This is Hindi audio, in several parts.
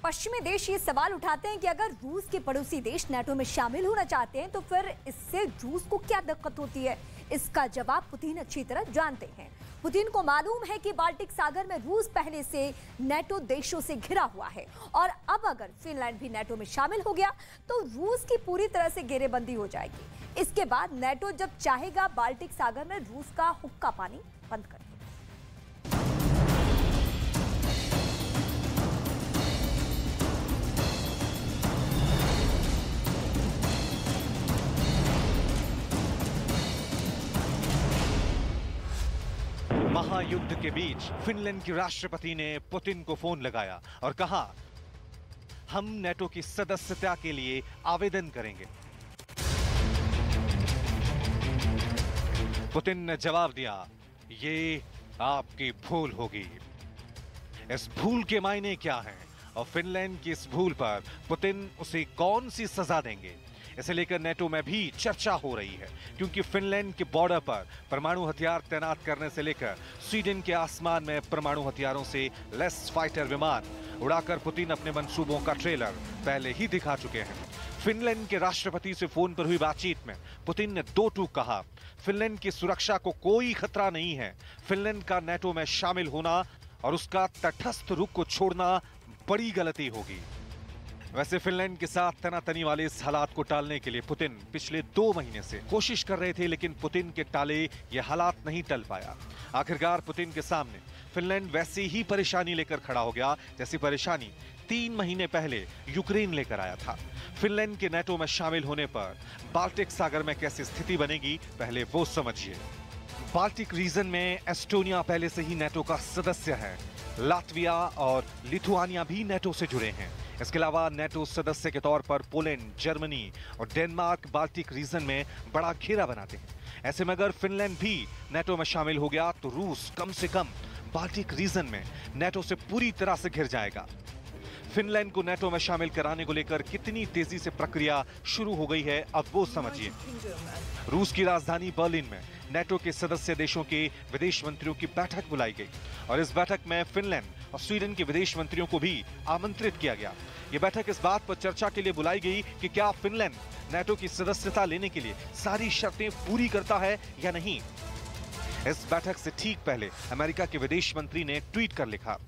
पश्चिमी देश ये सवाल उठाते हैं कि अगर रूस के पड़ोसी देश नाटो में शामिल होना चाहते हैं तो फिर इससे रूस को क्या दिक्कत होती है। इसका जवाब पुतिन अच्छी तरह जानते हैं। पुतिन को मालूम है कि बाल्टिक सागर में रूस पहले से नाटो देशों से घिरा हुआ है और अब अगर फिनलैंड भी नाटो में शामिल हो गया तो रूस की पूरी तरह से घेरेबंदी हो जाएगी। इसके बाद नाटो जब चाहेगा बाल्टिक सागर में रूस का हुक्का पानी बंद कर देगा। महायुद्ध के बीच फिनलैंड के राष्ट्रपति ने पुतिन को फोन लगाया और कहा, हम नाटो की सदस्यता के लिए आवेदन करेंगे। पुतिन ने जवाब दिया, ये आपकी भूल होगी। इस भूल के मायने क्या हैं और फिनलैंड की इस भूल पर पुतिन उसे कौन सी सजा देंगे, इसे लेकर नाटो में भी चर्चा हो रही है, क्योंकि फिनलैंड के बॉर्डर पर परमाणु हथियार तैनात करने से लेकर स्वीडन के आसमान में परमाणु हथियारों से लैस फाइटर विमान उड़ाकर पुतिन अपने मंसूबों का ट्रेलर पहले ही दिखा चुके हैं। फिनलैंड के राष्ट्रपति से फोन पर हुई बातचीत में पुतिन ने दो टूक कहा, फिनलैंड की सुरक्षा को कोई खतरा नहीं है। फिनलैंड का नाटो में शामिल होना और उसका तटस्थ रुख को छोड़ना बड़ी गलती होगी। वैसे फिनलैंड के साथ तनातनी वाले इस हालात को टालने के लिए पुतिन पिछले 2 महीने से कोशिश कर रहे थे, लेकिन पुतिन के टाले ये हालात नहीं टल पाया। आखिरकार पुतिन के सामने फिनलैंड वैसी ही परेशानी लेकर खड़ा हो गया जैसी परेशानी 3 महीने पहले यूक्रेन लेकर आया था। फिनलैंड के नाटो में शामिल होने पर बाल्टिक सागर में कैसी स्थिति बनेगी, पहले वो समझिए। बाल्टिक रीजन में एस्टोनिया पहले से ही नाटो का सदस्य है। लात्विया और लिथुआनिया भी नाटो से जुड़े हैं। इसके अलावा नाटो सदस्य के तौर पर पोलैंड, जर्मनी और डेनमार्क बाल्टिक रीजन में बड़ा घेरा बनाते हैं। ऐसे में अगर फिनलैंड भी नाटो में शामिल हो गया तो रूस कम से कम बाल्टिक रीजन में नाटो से पूरी तरह से घिर जाएगा। फिनलैंड को नाटो में शामिल कराने को लेकर कितनी तेजी से प्रक्रिया शुरू हो गई है, अब वो समझिए। रूस की राजधानी बर्लिन में नाटो के सदस्य देशों के विदेश मंत्रियों की बैठक बुलाई गई और इस बैठक में फिनलैंड और स्वीडन के विदेश मंत्रियों को भी आमंत्रित किया गया। ये बैठक इस बात पर चर्चा के लिए बुलाई गई कि क्या फिनलैंड नाटो की सदस्यता लेने के लिए सारी शर्तें पूरी करता है या नहीं। इस बैठक से ठीक पहले अमेरिका के विदेश मंत्री ने ट्वीट कर लिखा,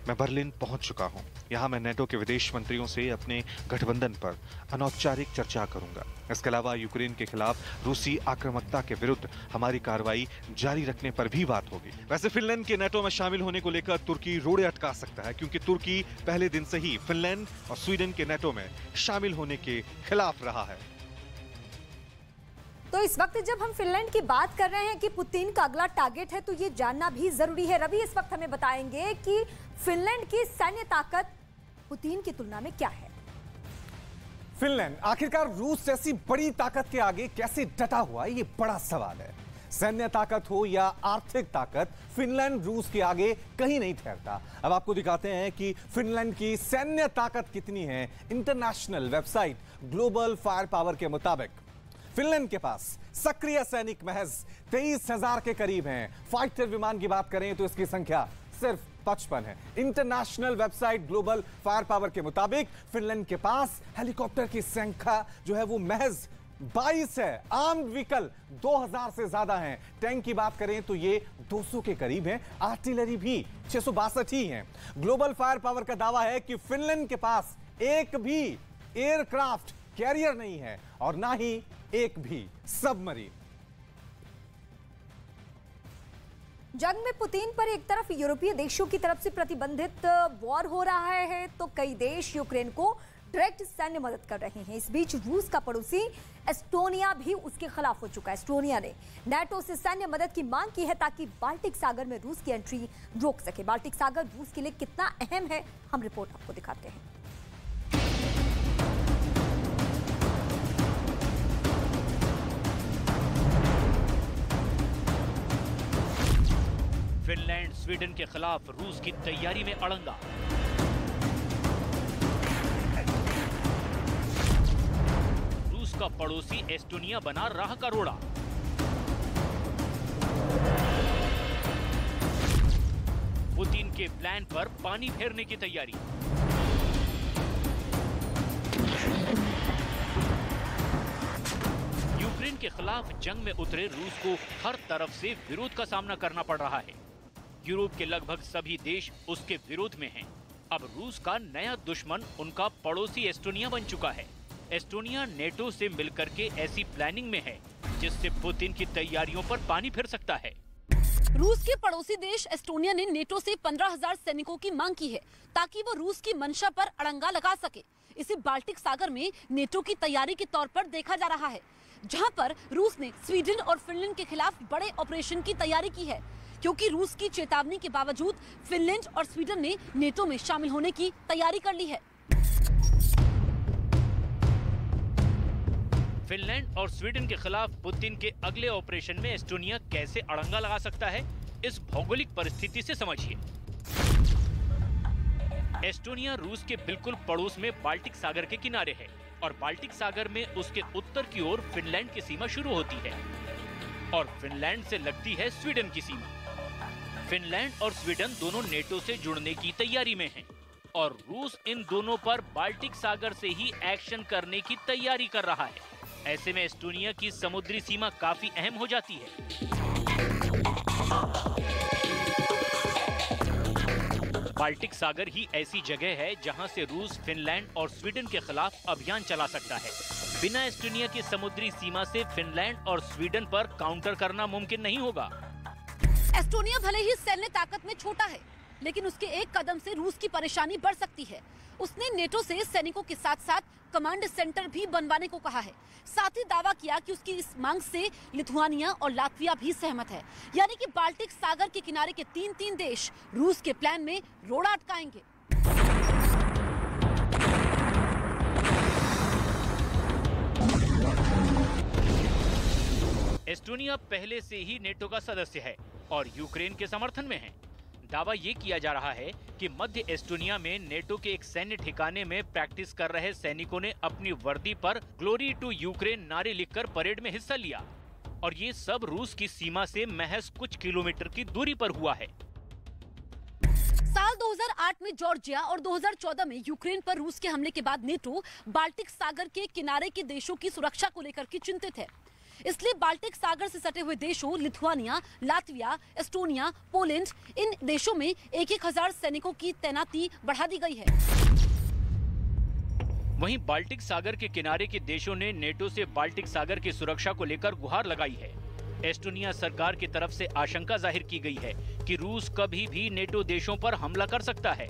मैं बर्लिन पहुंच चुका हूं। यहां मैं नाटो के विदेश मंत्रियों से अपने गठबंधन पर अनौपचारिक चर्चा करूंगा। इसके अलावा यूक्रेन के खिलाफ रूसी आक्रामकता के विरुद्ध हमारी कार्रवाई जारी रखने पर भी बात होगी। वैसे फिनलैंड के नाटो में शामिल होने को लेकर तुर्की रोड़े अटका सकता है, क्योंकि तुर्की पहले दिन से ही फिनलैंड और स्वीडन के नाटो में शामिल होने के खिलाफ रहा है। तो इस वक्त जब हम फिनलैंड की बात कर रहे हैं कि पुतिन का अगला टारगेट है, तो ये जानना भी जरूरी है। रवि इस वक्त हमें बताएंगे कि फिनलैंड की सैन्य ताकत पुतिन की तुलना में क्या है। फिनलैंड आखिरकार रूस जैसी बड़ी ताकत के आगे कैसे डटा हुआ है, ये बड़ा सवाल है। सैन्य ताकत हो या आर्थिक ताकत, फिनलैंड रूस के आगे कहीं नहीं ठहरता। अब आपको दिखाते हैं कि फिनलैंड की सैन्य ताकत कितनी है। International website global fire power के मुताबिक फिनलैंड के पास सक्रिय सैनिक महज 23,000 के करीब हैं। फाइटर विमान की बात करें तो इसकी संख्या सिर्फ 55 है। International website global fire power के मुताबिक फिनलैंड के पास हेलीकॉप्टर की संख्या जो है वो महज 22 है। आर्म्ड व्हीकल 2000 से ज्यादा हैं। टैंक की बात करें तो ये 200 के करीब हैं। आर्टिलरी भी 662 ही हैं। ग्लोबल फायर पावर का दावा है कि फिनलैंड के पास एक भी एयरक्राफ्ट कैरियर नहीं है और ना ही एक भी सबमरीन। जंग में पुतिन पर एक तरफ यूरोपीय देशों की तरफ से प्रतिबंधित वॉर हो रहा है, तो कई देश यूक्रेन को डायरेक्ट सैन्य मदद कर रहे हैं। इस बीच रूस का पड़ोसी एस्टोनिया भी उसके खिलाफ हो चुका है। एस्टोनिया ने नाटो से सैन्य मदद की मांग की है ताकि बाल्टिक सागर में रूस की एंट्री रोक सके। बाल्टिक सागर रूस के लिए कितना अहम है, हम रिपोर्ट आपको दिखाते हैं। फिनलैंड स्वीडन के खिलाफ रूस की तैयारी में अड़ंगा। रूस का पड़ोसी एस्टोनिया बना राह का रोड़ा। पुतिन के प्लान पर पानी फेरने की तैयारी। यूक्रेन के खिलाफ जंग में उतरे रूस को हर तरफ से विरोध का सामना करना पड़ रहा है। यूरोप के लगभग सभी देश उसके विरोध में हैं। अब रूस का नया दुश्मन उनका पड़ोसी एस्टोनिया बन चुका है। एस्टोनिया नेटो से मिलकर के ऐसी प्लानिंग में है जिससे पुतिन की तैयारियों पर पानी फिर सकता है। रूस के पड़ोसी देश एस्टोनिया ने नेटो से 15,000 सैनिकों की मांग की है ताकि वो रूस की मंशा पर अड़ंगा लगा सके। इसे बाल्टिक सागर में नेटो की तैयारी के तौर पर देखा जा रहा है, जहां पर रूस ने स्वीडन और फिनलैंड के खिलाफ बड़े ऑपरेशन की तैयारी की है, क्योंकि रूस की चेतावनी के बावजूद फिनलैंड और स्वीडन ने नेटो में शामिल होने की तैयारी कर ली है। फिनलैंड और स्वीडन के खिलाफ पुतिन के अगले ऑपरेशन में एस्टोनिया कैसे अड़ंगा लगा सकता है, इस भौगोलिक परिस्थिति से समझिए। एस्टोनिया रूस के बिल्कुल पड़ोस में बाल्टिक सागर के किनारे है और बाल्टिक सागर में उसके उत्तर की ओर फिनलैंड की सीमा शुरू होती है और फिनलैंड से लगती है स्वीडन की सीमा। फिनलैंड और स्वीडन दोनों नेटो से जुड़ने की तैयारी में हैं और रूस इन दोनों पर बाल्टिक सागर से ही एक्शन करने की तैयारी कर रहा है। ऐसे में एस्टोनिया की समुद्री सीमा काफी अहम हो जाती है। बाल्टिक सागर ही ऐसी जगह है जहां से रूस फिनलैंड और स्वीडन के खिलाफ अभियान चला सकता है। बिना एस्टोनिया की समुद्री सीमा से फिनलैंड और स्वीडन पर काउंटर करना मुमकिन नहीं होगा। एस्टोनिया भले ही सैन्य ताकत में छोटा है, लेकिन उसके एक कदम से रूस की परेशानी बढ़ सकती है। उसने नेटो से सैनिकों के साथ साथ कमांड सेंटर भी बनवाने को कहा है। साथ ही दावा किया कि उसकी इस मांग से लिथुआनिया और लातविया भी सहमत है, यानी कि बाल्टिक सागर के किनारे के 3 देश रूस के प्लान में रोड़ा अटकाएंगे। एस्टोनिया पहले से ही नेटो का सदस्य है और यूक्रेन के समर्थन में है। दावा ये किया जा रहा है कि मध्य एस्टोनिया में नेटो के एक सैन्य ठिकाने में प्रैक्टिस कर रहे सैनिकों ने अपनी वर्दी पर ग्लोरी टू यूक्रेन नारे लिखकर परेड में हिस्सा लिया और ये सब रूस की सीमा से महज कुछ किलोमीटर की दूरी पर हुआ है। साल 2008 में जॉर्जिया और 2014 में यूक्रेन पर रूस के हमले के बाद नेटो बाल्टिक सागर के किनारे के देशों की सुरक्षा को लेकर के चिंतित है। इसलिए बाल्टिक सागर से सटे हुए देशों लिथुआनिया, लातविया, एस्टोनिया, पोलैंड, इन देशों में 1,000 सैनिकों की तैनाती बढ़ा दी गई है। वहीं बाल्टिक सागर के किनारे के देशों ने नेटो से बाल्टिक सागर की सुरक्षा को लेकर गुहार लगाई है। एस्टोनिया सरकार की तरफ से आशंका जाहिर की गई है कि रूस कभी भी नेटो देशों पर हमला कर सकता है।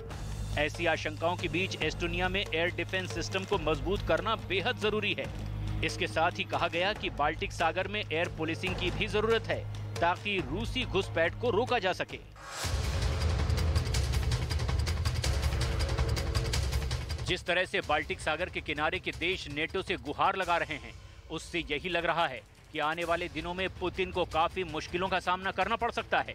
ऐसी आशंकाओं के बीच एस्टोनिया में एयर डिफेंस सिस्टम को मजबूत करना बेहद जरूरी है। इसके साथ ही कहा गया कि बाल्टिक सागर में एयर पुलिसिंग की भी जरूरत है ताकि रूसी घुसपैठ को रोका जा सके। जिस तरह से बाल्टिक सागर के किनारे के देश नेटो से गुहार लगा रहे हैं, उससे यही लग रहा है कि आने वाले दिनों में पुतिन को काफी मुश्किलों का सामना करना पड़ सकता है।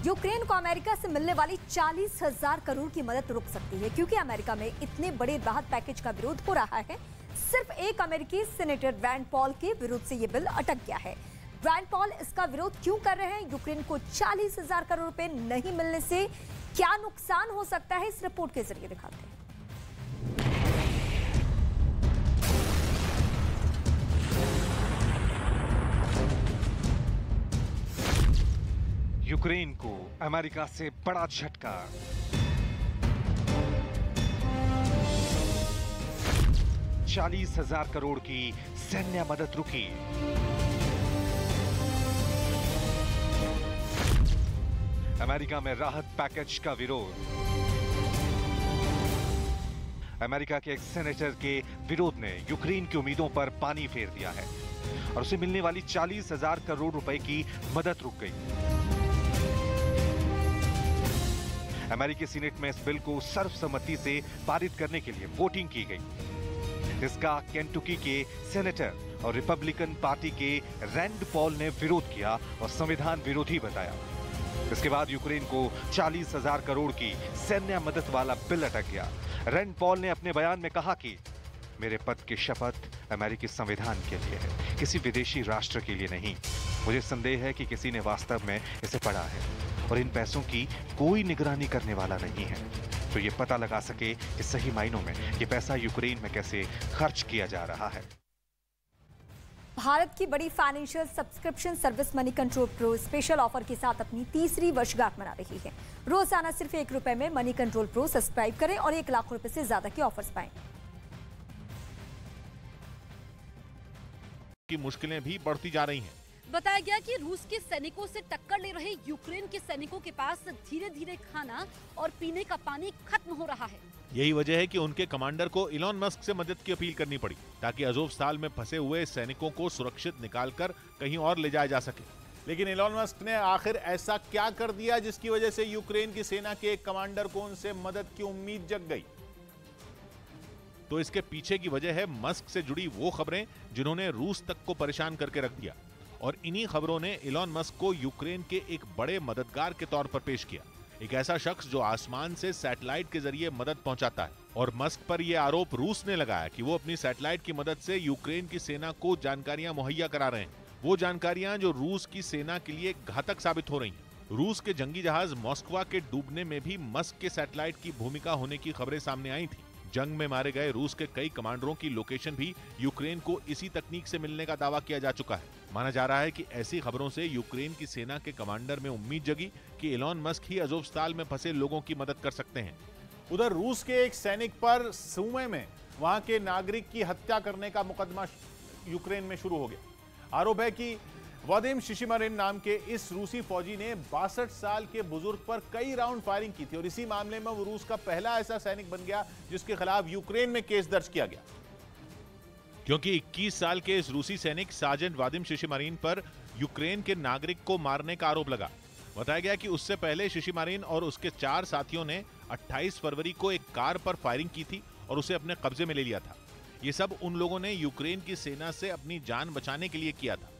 यूक्रेन को अमेरिका से मिलने वाली 40,000 करोड़ की मदद रुक सकती है, क्योंकि अमेरिका में इतने बड़े राहत पैकेज का विरोध हो रहा है। सिर्फ एक अमेरिकी सेनेटर रैंड पॉल के विरोध से ये बिल अटक गया है। रैंड पॉल इसका विरोध क्यों कर रहे हैं? यूक्रेन को 40,000 करोड़ रुपए नहीं मिलने से क्या नुकसान हो सकता है, इस रिपोर्ट के जरिए दिखाते हैं। यूक्रेन को अमेरिका से बड़ा झटका। $40,000 करोड़ की सैन्य मदद रुकी। अमेरिका में राहत पैकेज का विरोध। अमेरिका के एक सेनेटर के विरोध ने यूक्रेन की उम्मीदों पर पानी फेर दिया है और उसे मिलने वाली 40,000 करोड़ रुपए की मदद रुक गई। अमेरिकी सीनेट में इस बिल को सर्वसम्मति से पारित करने के लिए वोटिंग की गई। इसका केंटुकी के सेनेटर और रिपब्लिकन पार्टी के रैंड पॉल ने विरोध किया और संविधान विरोधी बताया। इसके बाद यूक्रेन को 40,000 करोड़ की सैन्य मदद वाला बिल अटक गया। रैंड पॉल ने अपने बयान में कहा कि मेरे पद की शपथ अमेरिकी संविधान के लिए है, किसी विदेशी राष्ट्र के लिए नहीं। मुझे संदेह है कि किसी ने वास्तव में इसे पढ़ा है और इन पैसों की कोई निगरानी करने वाला नहीं है, तो ये पता लगा सके कि सही मायनों में ये पैसा यूक्रेन में कैसे खर्च किया जा रहा है। भारत की बड़ी financial subscription service money control pro special offer के साथ अपनी तीसरी वर्षगांठ मना रही है। रोजाना सिर्फ ₹1 में मनी कंट्रोल प्रो सब्सक्राइब करें और ₹1 लाख से ज्यादा के ऑफर्स पाएं। की मुश्किलें भी बढ़ती जा रही हैं। बताया गया कि रूस के सैनिकों से टक्कर ले रहे यूक्रेन के सैनिकों के पास धीरे धीरे खाना और पीने का पानी खत्म हो रहा है। यही वजह है कि उनके कमांडर को इलॉन मस्क से मदद की अपील करनी पड़ी, ताकि अज़ोवस्ताल में फंसे हुए सैनिकों को सुरक्षित निकालकर कहीं और ले जाया जा सके। लेकिन इलॉन मस्क ने आखिर ऐसा क्या कर दिया जिसकी वजह से यूक्रेन की सेना के एक कमांडर को उनसे मदद की उम्मीद जग गई? तो इसके पीछे की वजह है मस्क से जुड़ी वो खबरें जिन्होंने रूस तक को परेशान करके रख दिया, और इन्हीं खबरों ने इलॉन मस्क को यूक्रेन के एक बड़े मददगार के तौर पर पेश किया। एक ऐसा शख्स जो आसमान से सैटेलाइट के जरिए मदद पहुंचाता है। और मस्क पर यह आरोप रूस ने लगाया कि वो अपनी सैटेलाइट की मदद से यूक्रेन की सेना को जानकारियां मुहैया करा रहे हैं, वो जानकारियां जो रूस की सेना के लिए घातक साबित हो रही हैं। रूस के जंगी जहाज मॉस्कवा के डूबने में भी मस्क के सैटेलाइट की भूमिका होने की खबरें सामने आई थी। जंग में मारे गए रूस के कई कमांडरों की लोकेशन भी यूक्रेन को इसी तकनीक से मिलने का दावा किया जा चुका है। माना जा रहा है कि ऐसी खबरों से यूक्रेन की सेना के कमांडर में उम्मीद जगी कि इलॉन मस्क ही अज़ोवस्ताल में फंसे लोगों की मदद कर सकते हैं। उधर रूस के एक सैनिक पर सूमे में वहां के नागरिक की हत्या करने का मुकदमा यूक्रेन में शुरू हो गया। आरोप है कि वादिम शिशिमरिन नाम के इस रूसी फौजी ने 62 साल के बुजुर्ग पर कई राउंड फायरिंग की थी, और इसी मामले में वो रूस का पहला ऐसा सैनिक बन गया जिसके खिलाफ यूक्रेन में केस दर्ज किया गया। क्योंकि 21 साल के इस रूसी सैनिक सार्जेंट वादिम शिशिमरिन पर यूक्रेन के नागरिक को मारने का आरोप लगा। बताया गया कि उससे पहले शिशिमरिन और उसके 4 साथियों ने 28 फरवरी को एक कार पर फायरिंग की थी और उसे अपने कब्जे में ले लिया था। ये सब उन लोगों ने यूक्रेन की सेना से अपनी जान बचाने के लिए किया था।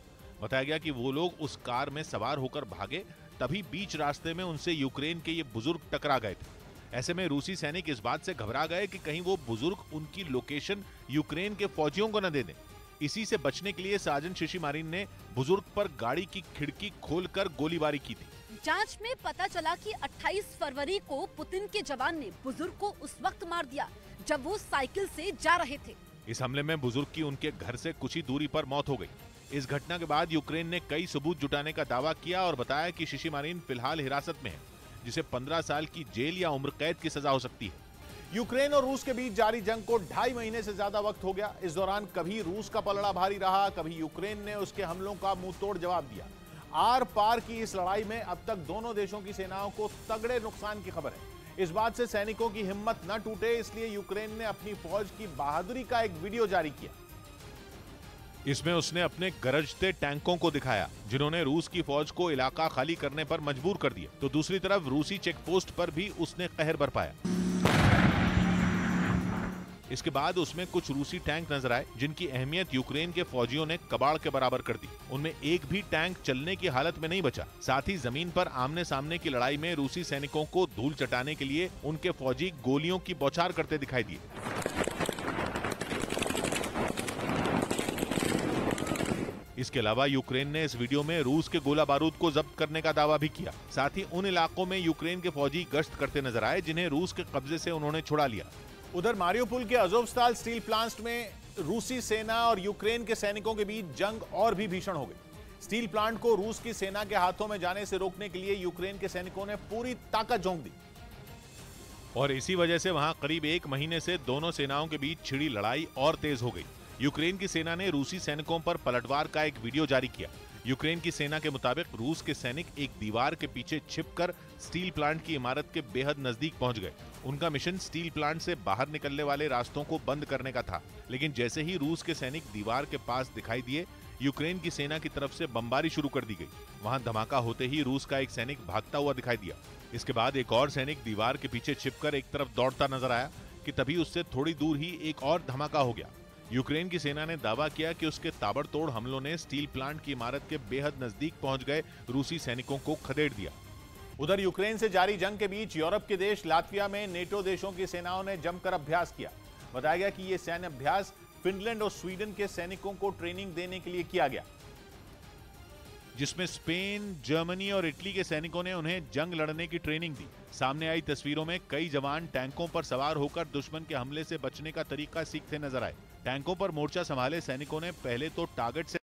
बताया गया कि वो लोग उस कार में सवार होकर भागे, तभी बीच रास्ते में उनसे यूक्रेन के ये बुजुर्ग टकरा गए थे। ऐसे में रूसी सैनिक इस बात से घबरा गए कि कहीं वो बुजुर्ग उनकी लोकेशन यूक्रेन के फौजियों को न दे दें। इसी से बचने के लिए सार्जेंट शिशिमरिन ने बुजुर्ग पर गाड़ी की खिड़की खोलकर गोलीबारी की थी। जांच में पता चला कि 28 फरवरी को पुतिन के जवान ने बुजुर्ग को उस वक्त मार दिया जब वो साइकिल से जा रहे थे। इस हमले में बुजुर्ग की उनके घर से कुछ ही दूरी पर मौत हो गई। इस घटना के बाद यूक्रेन ने कई सबूत जुटाने का दावा किया और बताया कि शिशिमरिन फिलहाल हिरासत में है, जिसे 15 साल की जेल या उम्र कैद की सजा हो सकती है। यूक्रेन और रूस के बीच जारी जंग को 2.5 महीने से ज्यादा वक्त हो गया। इस दौरान कभी रूस का पलड़ा भारी रहा, कभी यूक्रेन ने उसके हमलों का मुंह तोड़ जवाब दिया। आर पार की इस लड़ाई में अब तक दोनों देशों की सेनाओं को तगड़े नुकसान की खबर है। इस बात से सैनिकों की हिम्मत न टूटे, इसलिए यूक्रेन ने अपनी फौज की बहादुरी का एक वीडियो जारी किया। इसमें उसने अपने गरजते टैंकों को दिखाया, जिन्होंने रूस की फौज को इलाका खाली करने पर मजबूर कर दिया। तो दूसरी तरफ रूसी चेकपोस्ट पर भी उसने कहर बरपाया। इसके बाद उसमें कुछ रूसी टैंक नजर आए, जिनकी अहमियत यूक्रेन के फौजियों ने कबाड़ के बराबर कर दी। उनमें एक भी टैंक चलने की हालत में नहीं बचा। साथ ही जमीन पर आमने सामने की लड़ाई में रूसी सैनिकों को धूल चटाने के लिए उनके फौजी गोलियों की बौछार करते दिखाई दिए। इसके अलावा यूक्रेन ने इस वीडियो में रूस के गोला बारूद को जब्त करने का दावा भी किया। साथ ही उन इलाकों में यूक्रेन के फौजी गश्त करते नजर आए जिन्हें रूस के कब्जे से उन्होंने छुड़ा लिया। उधर मारियोपोल के अज़ोवस्ताल स्टील प्लांट में रूसी सेना और यूक्रेन के सैनिकों के बीच जंग और भी भीषण हो गई। स्टील प्लांट को रूस की सेना के हाथों में जाने से रोकने के लिए यूक्रेन के सैनिकों ने पूरी ताकत झोंक दी, और इसी वजह से वहां करीब 1 महीने से दोनों सेनाओं के बीच छिड़ी लड़ाई और तेज हो गई। यूक्रेन की सेना ने रूसी सैनिकों पर पलटवार का एक वीडियो जारी किया। यूक्रेन की सेना के मुताबिक रूस के सैनिक एक दीवार के पीछे छिपकर स्टील प्लांट की इमारत के बेहद नजदीक पहुंच गए। उनका मिशन स्टील प्लांट से बाहर निकलने वाले रास्तों को बंद करने का था, लेकिन जैसे ही रूस के सैनिक दीवार के पास दिखाई दिए, यूक्रेन की सेना की तरफ से बमबारी शुरू कर दी गई। वहां धमाका होते ही रूस का एक सैनिक भागता हुआ दिखाई दिया। इसके बाद एक और सैनिक दीवार के पीछे छिपकर एक तरफ दौड़ता नजर आया कि तभी उससे थोड़ी दूर ही एक और धमाका हो गया। यूक्रेन की सेना ने दावा किया कि उसके ताबड़तोड़ हमलों ने स्टील प्लांट की इमारत के बेहद नजदीक पहुंच गए रूसी सैनिकों को खदेड़ दिया। उधर यूक्रेन से जारी जंग के बीच यूरोप के देश लातविया में नेटो देशों की सेनाओं ने जमकर अभ्यास किया। बताया गया कि यह सैन्य अभ्यास फिनलैंड और स्वीडन के सैनिकों को ट्रेनिंग देने के लिए किया गया, जिसमें स्पेन, जर्मनी और इटली के सैनिकों ने उन्हें जंग लड़ने की ट्रेनिंग दी। सामने आई तस्वीरों में कई जवान टैंकों पर सवार होकर दुश्मन के हमले से बचने का तरीका सीखते नजर आए। टैंकों पर मोर्चा संभाले सैनिकों ने पहले तो टारगेट से